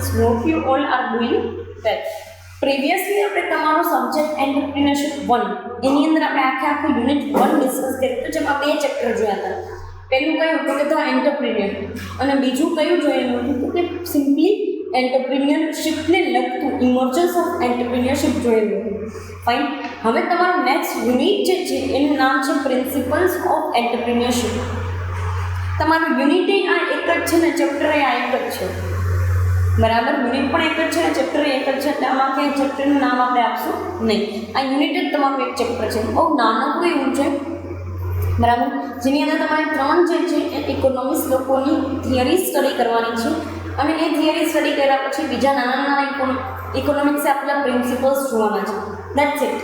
principles. Hope you all are doing well. Previously આપણે તમારો subject entrepreneurship 1 એની અંદર આપણે આખું યુનિટ 1 ડિસ્કસ કર્યું હતું, જેમાં 2 ચેપ્ટર જોયા હતા. પહેલું કયું હતું કે ધ એન્ટરપ્રિન્યોર, અને બીજું કયું જોયેલું હતું કે સિમ્પલી એન્ટરપ્રિન્યોરશિપને લગતું ઇમર્જન્સ ઓફ એન્ટરપ્રિન્યોરશિપ જોયેલું હતું. ફાઇન. હવે તમારું નેક્સ્ટ યુનિટ જે છે એનું નામ છે પ્રિન્સિપલ્સ ઓફ એન્ટરપ્રિન્યોરશિપ. તમારું યુનિટ આ એક જ છે ને ચેપ્ટર આ એક જ છે, બરાબર. યુનિટ પણ એક જ છે ને ચેપ્ટર એક જ છે, એટલે આમાં ક્યાંય ચેપ્ટરનું નામ આપણે આપશું નહીં. આ યુનિટ જ તમારું એક ચેપ્ટર છે, બહુ નાનકડું એવું છે, બરાબર. જેની અંદર તમારે 3 જે છે એ ઇકોનોમિક્સ લોકોની થિયરી સ્ટડી કરવાની છે, અને એ થિયરી સ્ટડી કર્યા પછી બીજા નાના નાના ઇકોનોમિક્સે આપેલા પ્રિન્સિપલ્સ જોવાના છે. દેટ્સ ઇટ,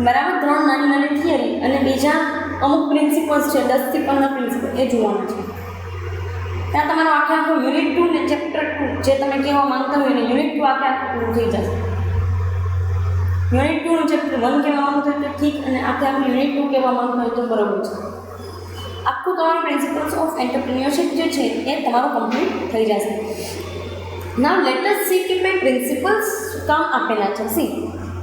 બરાબર. 3 નાની નાની થિયરી અને બીજા અમુક પ્રિન્સિપલ્સ છે, 10 થી 15 પ્રિન્સિપલ, એ જોવાના છે. ત્યાં તમારું આખું યુનિટ 2 ને ચેપ્ટર 2 જે તમે કહેવા માંગતા હોય ને યુનિટ 2 આખું પૂરું થઈ જશે. યુનિટ 2 નું ચેપ્ટર 1 કહેવા માંગતો હોય તો ઠીક, અને આખું યુનિટ 2 કહેવા માંગતો હોય તો બરાબર છે. આખું તમારું પ્રિન્સિપલ્સ ઓફ એન્ટરપ્રિન્યોરશિપ જે છે એ તમારું કમ્પ્લીટ થઈ જશે. નાવ લેટ અસ સી કે ભાઈ પ્રિન્સિપલ્સ કામ આપેલા છે. સી,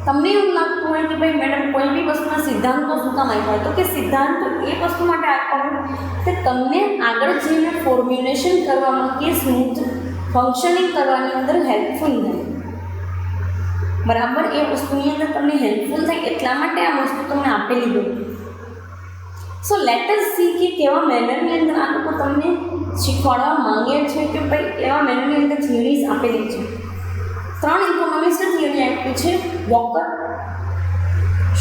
તમને એવું લાગતું હોય કે ભાઈ મેડમ કોઈ બી વસ્તુના સિદ્ધાંતો શું કામ આપ્યા હોય, તો કે સિદ્ધાંતો એ વસ્તુ માટે આપવા હોય કે તમને આગળ જઈને ફોર્મ્યુલેશન કરવામાં કે સ્મૂથ ફંક્શનિંગ કરવાની અંદર હેલ્પફુલ થાય, બરાબર. એ વસ્તુની અંદર તમને હેલ્પફુલ થાય એટલા માટે આ વસ્તુ તમને આપેલી હોય. સો લેટ અસ સી કે કેવા મેનરની અંદર આ લોકો તમને શીખવાડવા માંગે છે કે ભાઈ એવા મેનરની અંદર થિયરીઝ આપેલી છે. 3 ઇકોનોમિક્સની થિયરી આપી છે, વોકર,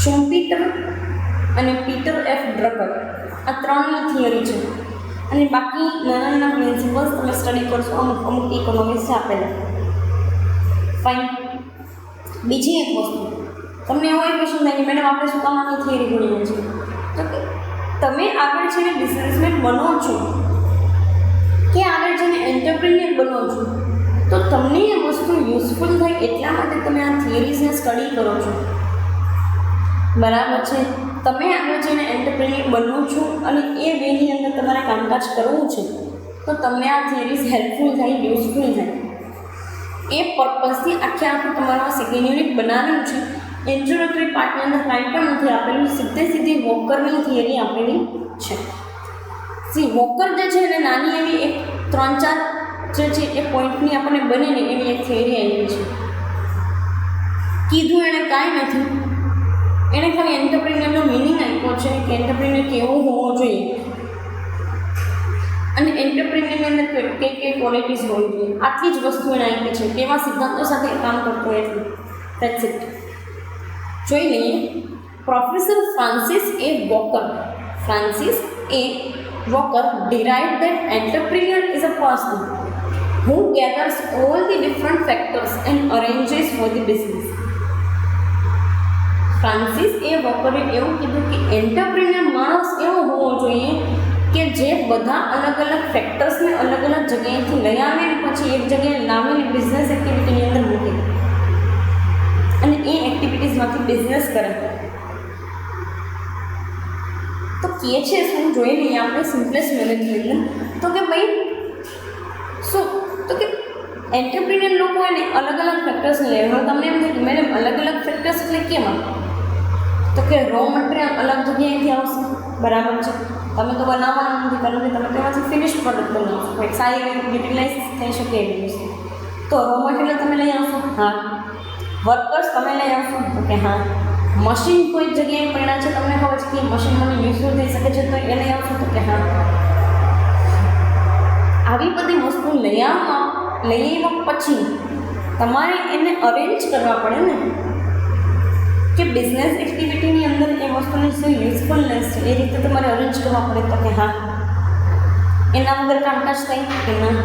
શુમ્પીટર અને પીટર એફ ડ્રકર. આ 3ની થિયરી છે, અને બાકી નાના નાના પ્રિન્સિપલ્સ તમે સ્ટડી કરશો અમુક અમુક ઇકોનોમિક્સ આપેલા. ફાઇન. બીજી એક વસ્તુ તમને એવો એક ક્વેશ્ચન થાય કે મેડમ આપણે શું કામ આની થિયરી ભણીએ છીએ, તો કે તમે આગળ જઈને બિઝનેસમેન બનો છો કે આગળ જઈને એન્ટરપ્રિન્યોર બનો છો, તો તમને એ વસ્તુ યુઝફુલ થાય એટલા માટે તમે આ થિયરીઝને સ્ટડી કરો છો, બરાબર છે. તમે આગળ જઈને એન્ટરપ્રિન્યોર બનો છો અને એ વેની અંદર તમારે કામકાજ કરવું છે, તો તમને આ થિયરીઝ હેલ્પફુલ થાય, યુઝફુલ થાય. એ પર્પઝથી આખું તમારું સેકન્ડ યુનિટ બનાવ્યું છે. ઇન્ટ્રોડક્ટરી પાર્ટની અંદર કાંઈ પણ નથી આપેલું, સીધી વોકરની થિયરી આપેલી છે. સી, વોકર જે છે એને નાની એવી એક 3-4 જે છે એ પોઈન્ટની આપણને બને ને એવી એક થિયરી આવી છે. કીધું એણે કાંઈ નથી, એણે ખાલી એન્ટરપ્રિન્યોરનો મિનિંગ આપ્યો છે કે એન્ટરપ્રિન્યોર કેવું હોવો જોઈએ અને એન્ટરપ્રિન્યોરની અંદર કઈ ક્વોલિટીઝ હોવી જોઈએ, આટલી જ વસ્તુ એણે આપી છે. કેવા સિદ્ધાંતો સાથે કામ કરતો હોય એટલું. That's it. જોઈ લઈએ. Professor Francis A walker derived that entrepreneur is a person who gathers all the different factors and arranges for the business. Francis A વોકરે એવું કીધું કે એન્ટરપ્રિન્યોર માણસ એવો હોવો જોઈએ કે જે બધા અલગ અલગ ફેક્ટર્સને અલગ અલગ જગ્યાએથી લઈ આવે ને પછી એક જગ્યાએ લાવીને બિઝનેસ એક્ટિવિટીની અંદર મૂકે અને એ એક્ટિવિટીઝમાંથી બિઝનેસ કરે. તો કહે છે શું જોઈ લઈએ આપણે સિમ્પલેસ્ટ મેનેજમેન્ટ, તો કે ભાઈ શું, તો કે એન્ટરપ્રિન્યોર લોકો એને અલગ અલગ ફેક્ટર્સને લે. હવે તમને એમ થાય કે મેડમ અલગ અલગ ફેક્ટર્સ એટલે કેમાં, તો કે રો મટીરિયલ અલગ જગ્યાએથી આવશે, બરાબર છે. તમે તો બનાવવાનું નથી કરવું, તમે તેમાંથી ફિનિશ પ્રોડક્ટ બનાવશો, કંઈક સારી રીતે યુટિલાઇઝ થઈ શકે એવી વસ્તુ, તો રો મટીરિયલ તમે લઈ આવશો, હા. વર્કર્સ તમે લઈ આવશો, તો કે હા. મશીન કોઈ જગ્યાએ પડ્યા છે, તમને ખબર છે કે મશીન મને યુઝફુલ થઈ શકે છે, તો એ લઈ આવશો, તો કે હા. આવી બધી વસ્તુ લઈ આવ્યા પછી તમારે એને અરેન્જ કરવા પડે ને કે બિઝનેસ એક્ટિવિટીની અંદર એ વસ્તુની શું યુઝફુલનેસ છે એ રીતે તમારે અરેન્જ કરવા પડે, તો કે હા. એના વગર કામકાજ થાય કે ના.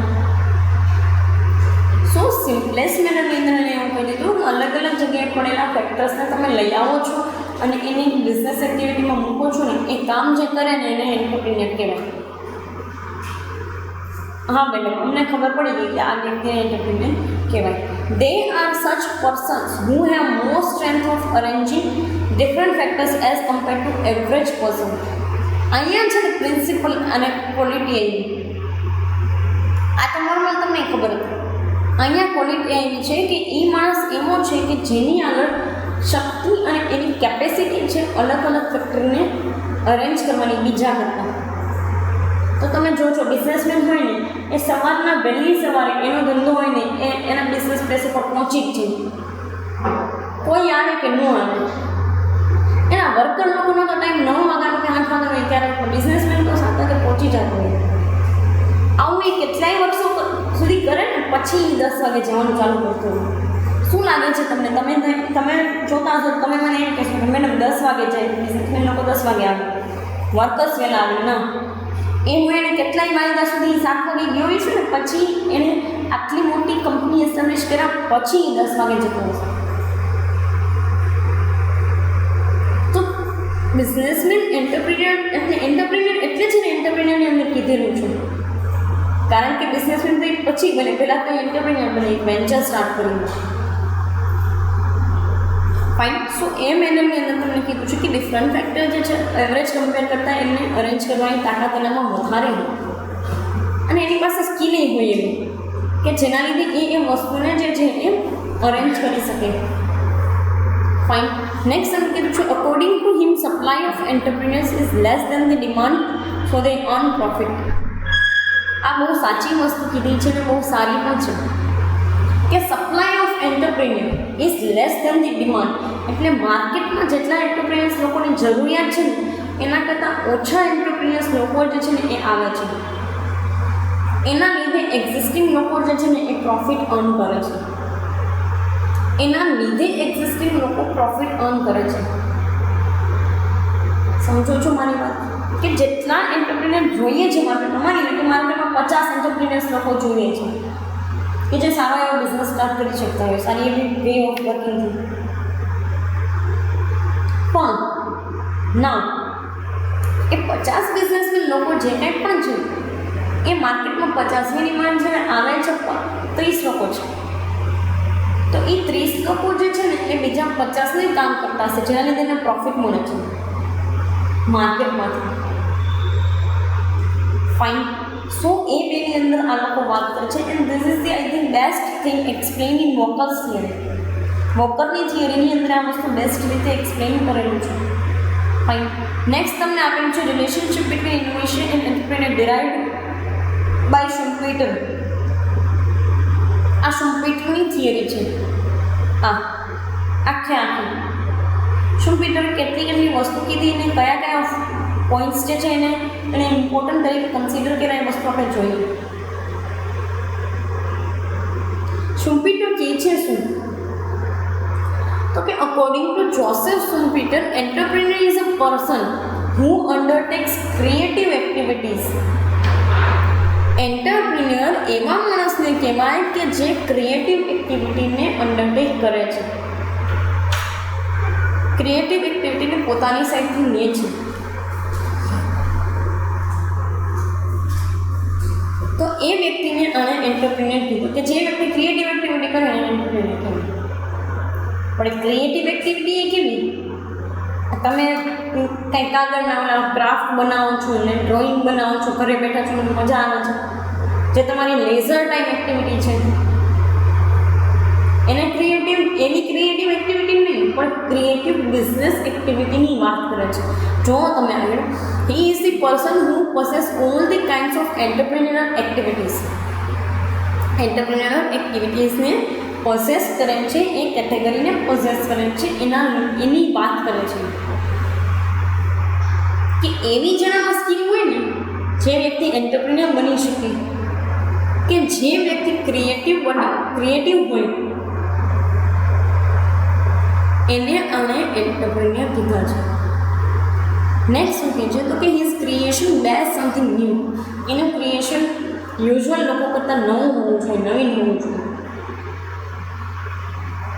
સો સિમ્પલેસ્ટ મેનરની અંદર એને એવું કહી દીધું કે અલગ અલગ જગ્યાએ પડેલા ફેક્ટર્સને તમે લઈ આવો છો અને એની બિઝનેસ એક્ટિવિટીમાં મૂકો છો ને, એ કામ જે કરે ને એને એન્ટરપ્રિન્યોર કહેવાય. હા મેડમ, અમને ખબર પડી ગઈ કે આ વ્યક્તિને એન્ટરપ્રિન્યોર કહેવાય. They are such persons who have more strength of arranging different factors as compared to average person. અહીંયા છે ને પ્રિન્સિપલ અને ક્વોલિટી એની આ તો નોર્મલ તમને ખબર હતી. અહીંયા ક્વોલિટી એવી છે કે એ માણસ એવો છે કે જેની આગળ શક્તિ અને એની કેપેસિટી છે અલગ અલગ ફેક્ટરીને અરેન્જ કરવાની બીજા કરતાં. તો તમે જો છો બિઝનેસમેન હોય ને એ સવારના વહેલી સવારે એનો ધંધો હોય ને એના બિઝનેસ પ્લેસ ઉપર પહોંચી જ જાય. કોઈ આવે કે ન આવે, એના વર્કર લોકોનો તો ટાઈમ 9 વાગ્યાનો કે 8 વાગ્યાનો હોય, ત્યારે બિઝનેસમેન તો 7 વાગે પહોંચી જતો હોય. આવું એ કેટલાય વર્ષો સુધી કરે ને પછી 10 વાગે જવાનું ચાલુ કરતો હોય. શું લાગે છે તમને? તમે જોતા હશો, તમે મને એમ કહેશો કે મેડમ 10 વાગે જાય, બિઝનેસમેન લોકો 10 વાગે આવે, વર્કર્સ વહેલા આવે. ના, એ હું એને કેટલાય વાયદા સુધી 7 વાગે ગયો છું ને પછી એને આટલી મોટી કંપની એસ્ટાબ્લિશ કર્યા પછી 10 વાગે જતો હશે. તો બિઝનેસમેન એન્ટરપ્રિન્યોર એટલે છે ને એન્ટરપ્રિન્યોરને અમને કીધેલું છે, કારણ કે બિઝનેસમેન તો પછી બને, પહેલાં તો એન્ટરપ્રિન્યોર બને, એક વેન્ચર સ્ટાર્ટ કર્યું. ફાઇન. સો એમએનએમની અંદર તમને કીધું છે કે ડિફરન્ટ ફેક્ટર જે છે એવરેજ કમ્પેર કરતાં એમને અરેન્જ કરવાની તાકાત એનામાં વધારે હોય અને એની પાસે સ્કિલ હોય એવી કે જેના લીધે એ વસ્તુને જે છે એ અરેન્જ કરી શકે. ફાઇન. નેક્સ્ટ તમને કીધું છે according to him supply of entrepreneurs is less than the demand for the earn profit. આ બહુ સાચી વસ્તુ કીધી છે અને બહુ સારી પણ છે કે supply of entrepreneur is less than the demand. એટલે માર્કેટમાં જેટલા એન્ટરપ્રિન્યોર્સ લોકોની જરૂરિયાત છે ને એના કરતાં ઓછા એન્ટરપ્રિન્યોર્સ લોકો જે છે ને એ આવે છે. એના લીધે એક્ઝિસ્ટિંગ લોકો જે છે ને એ પ્રોફિટ અર્ન કરે છે. સમજો છો મારી વાત? કે જેટલા એન્ટરપ્રિન્યોર જોઈએ છે માર્કેટમાં, માની લો કે માર્કેટમાં 50 એન્ટરપ્રિન્યોર્સ લોકો જોઈએ છે કે જે સારો એવો બિઝનેસ સ્ટાર્ટ કરી શકતા હોય, સારી એવી વે ઓફ વર્કિંગ. પણ ના, એ 50 બિઝનેસમેન લોકો જે કંઈ પણ છે એ માર્કેટમાં 50ની ડિમાન્ડ છે ને આવે છે 30 લોકો છે. તો એ 30 લોકો જે છે ને એ બીજા 50ને કામ કરતા હશે, જેના લીધે એને પ્રોફિટ મળે છે માર્કેટમાંથી. ફાઇન. સો એ બેની અંદર આ લોકો વાત કરે છે and this is the I think best thing explain in Walker's theory. વોકરની થિયરીની અંદર આ વસ્તુ બેસ્ટ રીતે એક્સપ્લેન કરેલું છે. ફાઇન. નેક્સ્ટ તમને આપેલું છે relationship between innovation and entrepreneur derived by Schumpeter. આ શુમ્પીટરની થિયરી છે. આખી શુમ્પીટરે કેટલી વસ્તુ કીધી અને કયા પોઈન્ટ્સ જે છે એને ઇમ્પોર્ટન્ટ તરીકે કન્સિડર કર્યા એ વસ્તુ આપણે જોઈએ. શુમ્પીટર કહે છે શું? તો કે according to Joseph Schumpeter, entrepreneur is a person who undertakes creative activities. Entrepreneur એવા માણસને કહેવાય કે જે ક્રિએટિવ એક્ટિવિટીને અન્ડરટેક કરે છે, ક્રિએટિવ એક્ટિવિટીને પોતાની સાઈડથી લે છે. તો એ વ્યક્તિને આને એન્ટરપ્રિન્યોર કીધું કે જે વ્યક્તિ ક્રિએટિવ એક્ટિવિટી કરે એને એન્ટરપ્રિન્યોર કહેવાય. પણ ક્રિએટિવ એક્ટિવિટી એ કેવી? તમે કંઈ કાગળના ક્રાફ્ટ બનાવો છો ને ડ્રોઈંગ બનાવો છો, ઘરે બેઠા છો, મજા આવે છે, જે તમારી લેઝર ટાઈપ એક્ટિવિટી છે એને એની ક્રિએટિવ એક્ટિવિટી નહીં પણ ક્રિએટિવ બિઝનેસ એક્ટિવિટીની વાત કરે છે. જો તમે આગળ he is the person who possess all the kinds of entrepreneurial activities. Entrepreneurial એક્ટિવિટીઝને પોસેસ કરે છે, એ કેટેગરીને પોસેસ કરે છે, એની વાત કરે છે કે એવી જેનામાં સ્કિલ હોય ને જે વ્યક્તિ એન્ટરપ્રિન્યોર બની શકે, કે જે વ્યક્તિ ક્રિએટિવ હોય એને આને એન્ટરપ્રિન્યોર કીધા છે. નેક્સ્ટ શું કહે છે? તો કે his creation base something new. એનું ક્રિએશન યુઝ્યુઅલ લોકો કરતાં નવું હોવું જોઈએ, નવીન હોવું જોઈએ.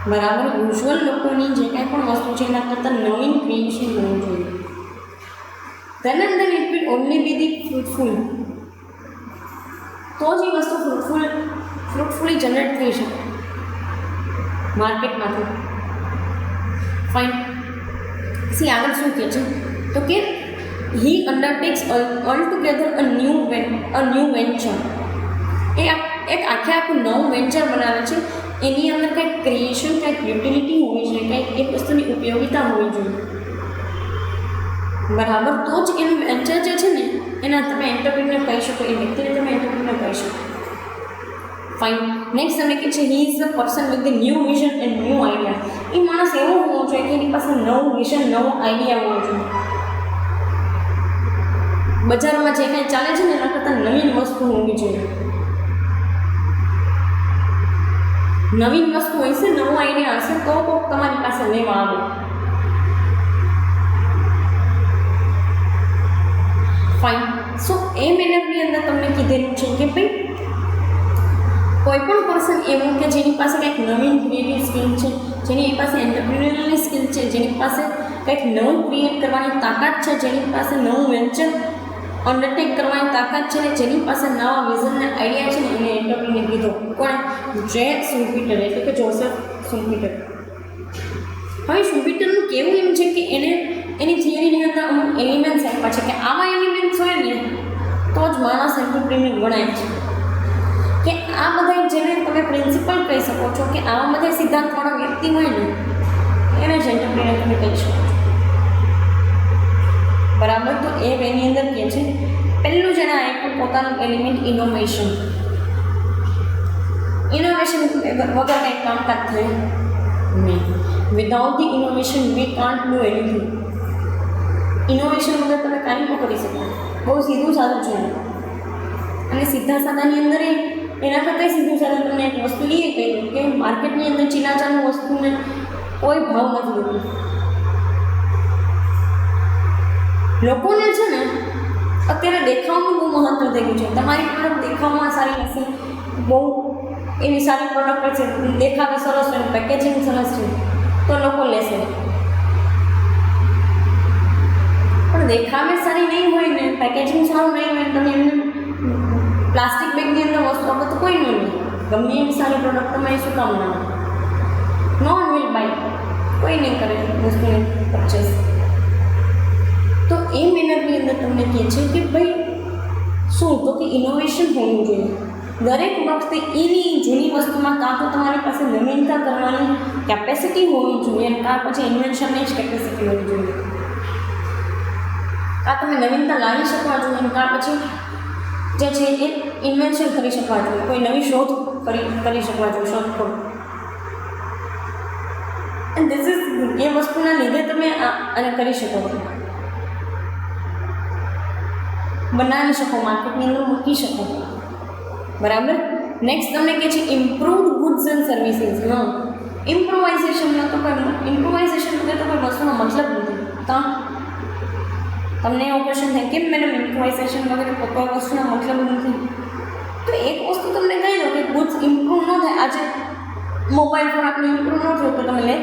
બરાબર? યુઝ્યુઅલ લોકોની જે કાંઈ પણ વસ્તુ છે એના કરતાં નવીન ક્રિએશન હોવું જોઈએ. then and then it will only be the fruitful. તો જ એ વસ્તુ ફ્રૂટફુલી જનરેટ થઈ શકે માર્કેટમાંથી. ફાઇન. આગળ શું કહે છે? તો કે he undertakes all together a new venture. એ એક આખું નવું વેન્ચર બનાવે છે, એની અંદર કંઈક ક્રિએશન, કંઈક યુટિલિટી હોવી જોઈએ, કંઈક એક વસ્તુની ઉપયોગિતા હોવી જોઈએ, બરાબર. તો જ એનું વેન્ચર જે છે ને એના તમે એન્ટરપ્રિન્યોર કહી શકો, એ વ્યક્તિને તમે એન્ટરપ્રિન્યોર કહી શકો. ફાઇન. નેક્સ્ટ તમને કહે છે he is a person with the new vision and new idea. એ માણસ એવો હોવો જોઈએ કે એની પાસે નવું વિઝન, નવો આઈડિયા હોવો જોઈએ. બજારમાં જે કાંઈ ચાલે છે ને એના કરતાં નવીન વસ્તુ હોવી જોઈએ. નવીન વસ્તુ હશે, નવો આઈડિયા હશે તો કોઈક તમારી પાસે લેવા આવે. ફાઇન. સો એ મેનરની અંદર તમને કીધેલું છે કે ભાઈ કોઈ પણ પર્સન એવું કે જેની પાસે કંઈક નવીન ક્રિએટિવ સ્કિલ છે, જેની પાસે એન્ટરપ્રિન્યોરલ સ્કિલ છે, જેની પાસે કંઈક નવું ક્રિએટ કરવાની તાકાત છે, જેની પાસે નવું વેન્ચર અંડરટેક કરવાની તાકાત છે, ને જેની પાસે નવા વિઝનના આઈડિયા છે ને એને એન્ટરપ્રિન્યોર કીધો. કોણ? જે શુમ્પીટર, એટલે કે જોસેફ શુમ્પીટર. હવે શુમ્પીટરનું કેવું એમ છે કે એને એની થિયરીની અંદર અમુક એલિમેન્ટ્સ આપ્યા છે કે આવા એલિમેન્ટ્સ હોય ને તો જ માણસ એન્ટરપ્રિન્યોર ગણાય છે. કે આ બધા જેને તમે પ્રિન્સિપલ કહી શકો છો, કે આવા બધા સિદ્ધાંતવાળો વ્યક્તિ હોય ને એને જ એન્ટરપ્રિન્યોર તમે કહી શકો છો, બરાબર. તો એ એની અંદર કહે છે પહેલું જેને આપ્યું પોતાનું એલિમેન્ટ ઇનોવેશન. ઇનોવેશન વગર કંઈ કામકાજ થાય નહીં. Without the innovation we can't do anything. Innovation વગર તમે કાંઈ ન કરી શકો. બહુ સીધું સાધું છે. અને સીધા સાદાની અંદર એના કરતાં સીધું સાધું તમને એક વસ્તુ એ કહી દઉં કે માર્કેટની અંદર ચીલાચાનું વસ્તુને કોઈ ભાવ નથી હોતો. લોકોને છે ને અત્યારે દેખાવનું બહુ મહત્ત્વ થઈ ગયું છે. તમારી પ્રોડક્ટ દેખાવમાં સારી હશે, બહુ એવી સારી પ્રોડક્ટ છે, દેખાવે સરસ હોય, પેકેજિંગ સરસ છે તો લોકો લેશે. પણ દેખાવે સારી નહીં હોય ને, પેકેજિંગ સારું નહીં હોય, તમે એમને પ્લાસ્ટિક બેગની અંદર વસ્તુ આપો તો કોઈ નહીં લે. ગમે એવી સારી પ્રોડક્ટ તમે શું કામ ના નો વન વિલ બાય, કોઈ નહીં કરે વસ્તુને પરચેસ. તો એ મેનરની અંદર તમને કહે છે કે ભાઈ શું તો કે ઇનોવેશન હોવું જોઈએ. દરેક વખતે એની જૂની વસ્તુમાં કાં તો તમારી પાસે નવીનતા કરવાની કેપેસિટી હોવી જોઈએ, અને કાં પછી ઇન્વેન્શનની જ કેપેસિટી હોવી જોઈએ. કાં તમે નવીનતા લાવી શકવા જોઈએ, કાં પછી જે છે એ ઇન્વેન્શન કરી શકવા જોઈએ, કોઈ નવી શોધ કરી શકવા જોઈએ, શોધખોળ. એન્ડ ધીસ ઇઝ એ વસ્તુના લીધે તમે આને કરી શકો છો, બનાવી શકો, માર્કેટની અંદર મૂકી શકો, બરાબર. નેક્સ્ટ તમને કહે છે ઇમ્પ્રુવડ ગુડ્સ એન્ડ સર્વિસીસ. હા, ઇમ્પ્રોવાઇઝેશનમાં તો કોઈ ઇમ્પ્રોવાઇઝેશન વગર તો કોઈ વસ્તુનો મતલબ નથી. કાં તમને એવો ક્વેશ્ચન થાય કેમ મેડમ ઇમ્પ્રોવાઇઝેશન વગર કોઈ વસ્તુનો મતલબ નથી? તો એક વસ્તુ તમને કહી દો કે ગુડ્સ ઇમ્પ્રૂવ ન થાય. આજે મોબાઈલ ફોન આપણે ઇમ્પ્રૂવ ન થયો તો તમે લે.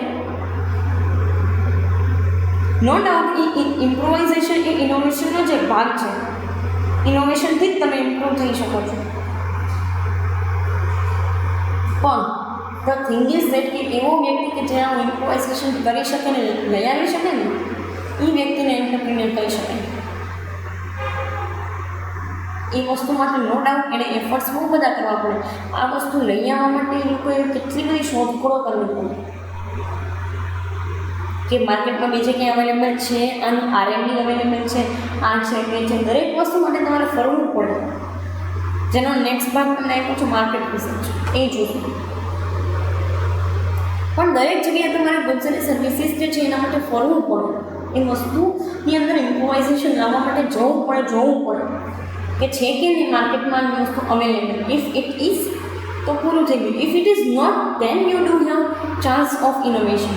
નો ડાઉટ એ ઇમ્પ્રોવાઇઝેશન એ ઇનોવેશનનો જ એક ભાગ છે. ઇનોવેશનથી જ તમે ઇમ્પ્રૂવ થઈ શકો છો. પણ ધ થિંગ ઇઝ દેટ કે એવો વ્યક્તિ કે જે આ ઇમ્પ્રોવાઇઝેશન કરી શકે ને લઈ આવી શકે ને એ વ્યક્તિને એન્ટરપ્રિન્યોર કહી શકાય. એ વસ્તુ માટે નો ડાઉટ એને એફર્ટ્સ બહુ બધા કરવા પડે. આ વસ્તુ લઈ આવવા માટે એ લોકોએ કેટલી બધી શોધખોળો કરવી પડે કે માર્કેટમાં બીજે ક્યાં અવેલેબલ છે, આની R&D અવેલેબલ છે, આ છે તે છે. દરેક વસ્તુ માટે તમારે ફરવું પડે. જેનો નેક્સ્ટ ભાગ તમને આપ્યો છે માર્કેટ રિસર્ચ, એ જોશું. પણ દરેક જગ્યાએ તમારે ગુડ્સ અને સર્વિસીસ જે છે એના માટે ફરવું પડે. એ વસ્તુની અંદર ઇમ્પ્રોવાઇઝેશન લાવવા માટે જોવું પડે કે છે કે નહીં માર્કેટમાં આ વસ્તુ અવેલેબલ. ઇફ ઇટ ઇઝ તો પૂરું થઈ ગયું. If it is not then you do have chance of innovation.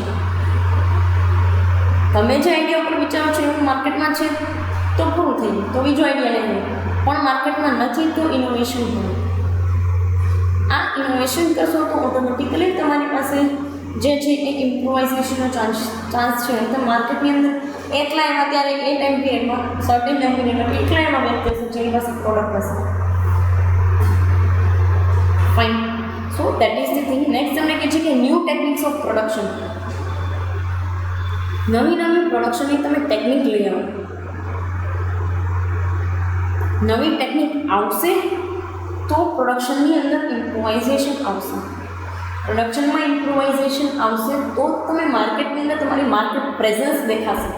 તમે જે આઈડિયા ઉપર વિચારો છો એવું માર્કેટમાં છે તો પૂરું થઈ ગયું, તો બીજો આઈડિયા લઈ લો. પણ માર્કેટમાં નથી તો ઇનોવેશન કરો. આ ઇનોવેશન કરશો તો ઓટોમેટિકલી તમારી પાસે જે છે એ ઇમ્પ્રોવાઇઝેશનનો ચાન્સ છે. તો માર્કેટની અંદર એકલા એમાં ત્યારે એ ટાઈમ પીરિયડમાં સર્ટેન ટાઈમ પીરિયડમાં એકલા એમાં વ્યક્તિ હશે જેની પાસે પ્રોડક્ટ હશે. Fine. So that is the thing. Next તમને કહે છે કે ન્યૂ ટેકનિક્સ ઓફ પ્રોડક્શન. નવી પ્રોડક્શનની તમે ટેકનિક લઈ આવો. નવી ટેકનિક આવશે તો પ્રોડક્શનની અંદર ઇમ્પ્રોવાઇઝેશન આવશે. પ્રોડક્શનમાં ઇમ્પ્રોવાઇઝેશન આવશે તો તમે માર્કેટની અંદર તમારી માર્કેટ પ્રેઝન્સ દેખાશે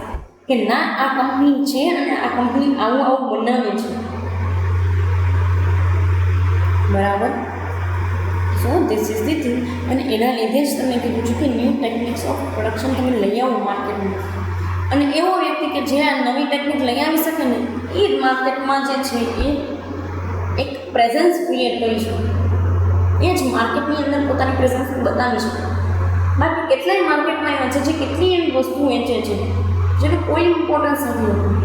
કે ના આ કંપની છે અને આ કંપની આવું બનાવે છે. બરાબર. So this is the thing. અને એના લીધે જ તમને કીધું છે કે ન્યૂ ટેકનિક્સ ઓફ પ્રોડક્શન તમે લઈ આવો માર્કેટમાં. અને એવો વ્યક્તિ કે જે આ નવી ટેકનિક લઈ આવી શકે ને એ માર્કેટમાં જે છે એ એક પ્રેઝન્સ ક્રિએટ કરી શકે. એ જ માર્કેટની અંદર પોતાની પ્રેઝન્સ બતાવી શકે. બાકી કેટલાય માર્કેટમાં એવા છે જે કેટલી એવી વસ્તુ વેચે છે જેને કોઈ ઇમ્પોર્ટન્સ નથી હોતું.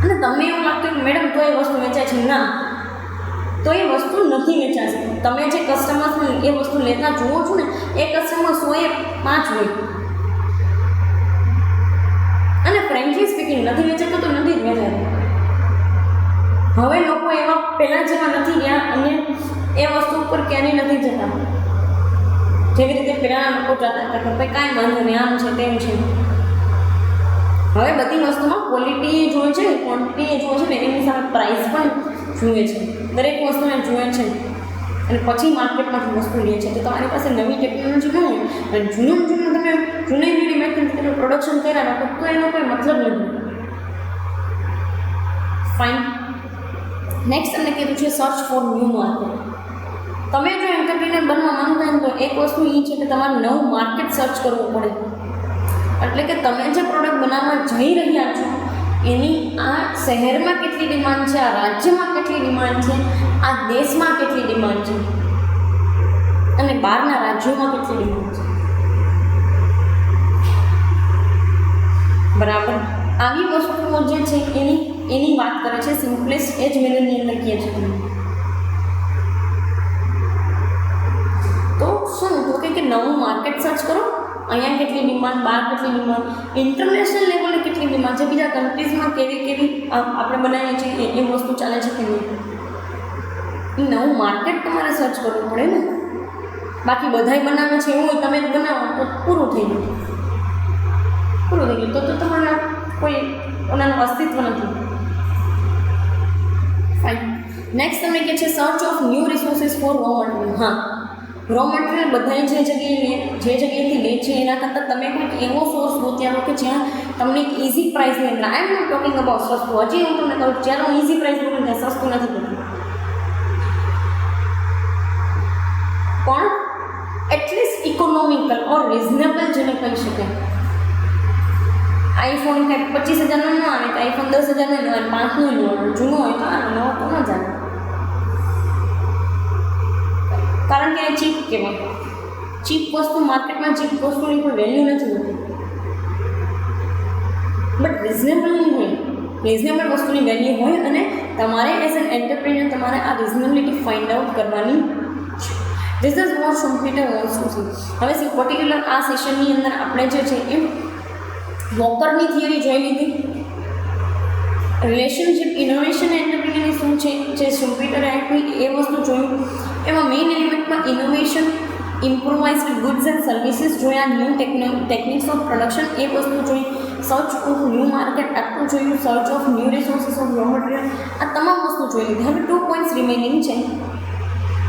અને તમને એવું લાગતું કે મેડમ તો એ વસ્તુ વેચાય છે. ના, તો એ વસ્તુ નથી વેચાશે. તમે જે કસ્ટમર્સને એ વસ્તુ લેતા જુઓ છો ને એ કસ્ટમર 100 એ 5 હોય. અને ફ્રેન્કલી સ્પીકિંગ નથી વેચાતો તો નથી જ વેચાતો. હવે લોકો એવા પહેલાં જેવા નથી રહ્યા અને એ વસ્તુ ઉપર ક્યારેય નથી જતા જેવી રીતે પહેલાંના લોકો જતા હતા કે ભાઈ કાંઈ વાંધો નહીં, આમ છે તેમ છે. હવે બધી વસ્તુમાં ક્વોલિટી જોઈએ છે, ક્વોન્ટિટી જોઈએ છે ને એની સામે પ્રાઇસ પણ જુએ છે. દરેક વસ્તુને જુએ છે અને પછી માર્કેટમાંથી વસ્તુ લે છે. તો તમારી પાસે નવી ટેકનોલોજી ન હોય અને જૂનું તમે જૂની મેથડ પ્રોડક્શન કર્યા રાખો તો એનો કોઈ મતલબ નથી. ફાઇન. નેક્સ્ટ તમને કીધું છે સર્ચ ફોર ન્યૂ માર્કેટ. તમે જો એન્ટરપ્રિનર બનવા માંગતા હોય તો એક વસ્તુ એ છે કે તમારે નવું માર્કેટ સર્ચ કરવું પડે. એટલે કે તમે જે પ્રોડક્ટ બનાવવા જઈ રહ્યા છો એની આ શહેરમાં કેટલી ડિમાન્ડ છે, આ રાજ્યમાં કેટલી ડિમાન્ડ છે, આ દેશમાં કેટલી ડિમાન્ડ છે અને બહારના રાજ્યોમાં કેટલી ડિમાન્ડ છે. બરાબર. આવી વસ્તુઓ જે છે એની વાત કરે છે. સિમ્પલેસ્ટ એ જ મેનરની અંદર કહે છે. તો શું તો કે નવું માર્કેટ સર્ચ કરો. અહીંયા કેટલી ડિમાન્ડ, બહાર કેટલી ડિમાન્ડ, ઇન્ટરનેશનલ લેવલે કેટલી ડિમાન્ડ છે, બીજા કન્ટ્રીઝમાં કેવી આપણે બનાવીએ છીએ એ વસ્તુ ચાલે છે કે નહીં. એ નવું માર્કેટ તમારે સર્ચ કરવું પડે ને. બાકી બધાય બનાવે છે એવું હોય તમે જ બનાવો તો પૂરું થઈ ગયું. તો તમારા કોઈ ઓનાનું અસ્તિત્વ નથી. ફાઇન. નેક્સ્ટ તમે કહે છે search of new resources for raw material. હા, રો મટીરિયલ બધાય જે જગ્યાએથી લે છે એના કરતાં તમે કોઈક એવો સોર્સ ગોત્યા કે જ્યાં તમને ઇઝી પ્રાઇસની અંદર, આઈ એમ નોટ ટોકિંગ અબાઉટ સસ્તું. હજી હું તમને કહું જ્યારે હું ઇઝી પ્રાઇસ બોલું ત્યાં સસ્તું નથી બોલું, પણ એટલીસ્ટ ઇકોનોમિકલ ઓર રિઝનેબલ જેને કહી શકાય. આઈફોન કંઈક 25,000નો ન આવે તો આઈફોન 10,000નો ન આવે, 5નો ન આવે. જૂનો હોય તો આવે, નવો તો ન જ આવે. કારણ કે એ ચીપ કહેવાય. ચીપ વસ્તુ માર્કેટમાં ચીપ વસ્તુની કોઈ વેલ્યુ નથી હોતી. બટ રિઝનેબલ નહીં હોય. રિઝનેબલ વસ્તુની વેલ્યુ હોય અને તમારે એઝ એન એન્ટરપ્રિન્યોર તમારે આ રિઝનેબિલિટી ફાઇન્ડ આઉટ કરવાની છે. This is what Schumpeter wants to see. હવે પર્ટિક્યુલર આ સેશનની અંદર આપણે જે છે એ વોકરની થિયરી જોઈ લીધી. રિલેશનશિપ ઇનોવેશન એન્ટરપ્રિન્યોરની શું છે જે શુમ્પિટરે આપી એ વસ્તુ જોયું. એમાં મેઇન એલિમેન્ટમાં ઇનોવેશન, ઇમ્પ્રોવાઇઝડ ગુડ્સ એન્ડ સર્વિસીસ જોયા, ન્યૂ ટેકનિક્સ ઓફ પ્રોડક્શન એ વસ્તુ જોઈ, સર્ચ ઓફ ન્યૂ માર્કેટ આટલું જોયું, search of new resources of raw material, આ તમામ વસ્તુ જોઈ લીધી. હવે 2 પોઈન્ટ્સ રિમેનિંગ છે.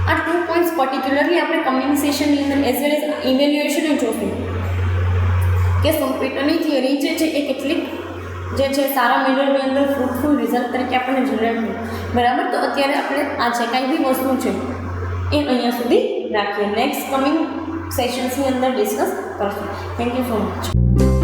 આ 2 પોઈન્ટ્સ પર્ટિક્યુલરલી આપણે કમ્યુનિકેશનની અંદર એઝ વેલ એઝ ઇવેલ્યુએશન જોશું કે શુમ્પિટરની થિયરી જે છે એ કેટલીક જે છે સારા મેનરની અંદર ફ્રૂટફુલ રિઝલ્ટ તરીકે આપણને જનરેટ થયું. બરાબર. તો અત્યારે આપણે આ જે કાંઈ બી વસ્તુ છે એ અહીંયા સુધી રાખીએ. નેક્સ્ટ કમિંગ સેશન્સની અંદર ડિસ્કસ કરશું. Thank you so much.